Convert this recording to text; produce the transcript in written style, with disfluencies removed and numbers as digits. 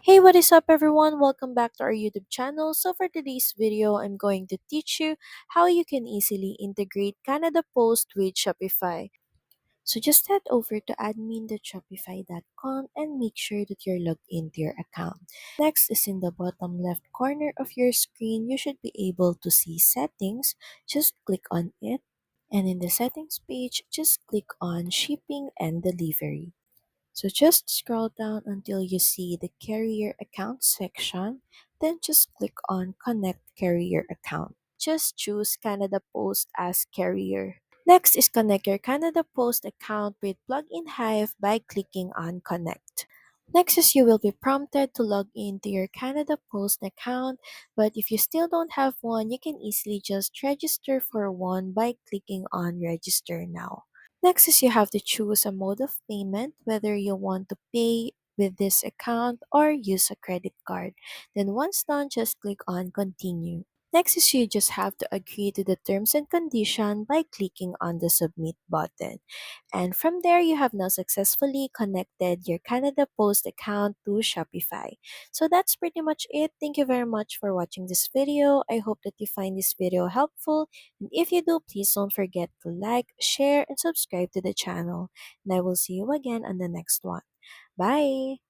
Hey, what is up everyone? Welcome back to our YouTube channel. So for today's video, I'm going to teach you how you can easily integrate Canada Post with Shopify. So just head over to admin.shopify.com and make sure that you're logged into your account. Next is in the bottom left corner of your screen, you should be able to see settings. Just click on it. And in the settings page, just click on shipping and delivery. So just scroll down until you see the carrier account section, then just click on connect carrier account. Just choose Canada Post as carrier. Next is connect your Canada Post account with Plugin Hive by clicking on connect. Next is you will be prompted to log into your Canada Post account, but if you still don't have one, you can easily just register for one by clicking on register now. Next is you have to choose a mode of payment, whether you want to pay with this account or use a credit card. Then once done, just click on continue. Next is you just have to agree to the terms and condition by clicking on the submit button. And from there, you have now successfully connected your Canada Post account to Shopify. So that's pretty much it. Thank you very much for watching this video. I hope that you find this video helpful. And if you do, please don't forget to like, share, and subscribe to the channel. And I will see you again on the next one. Bye!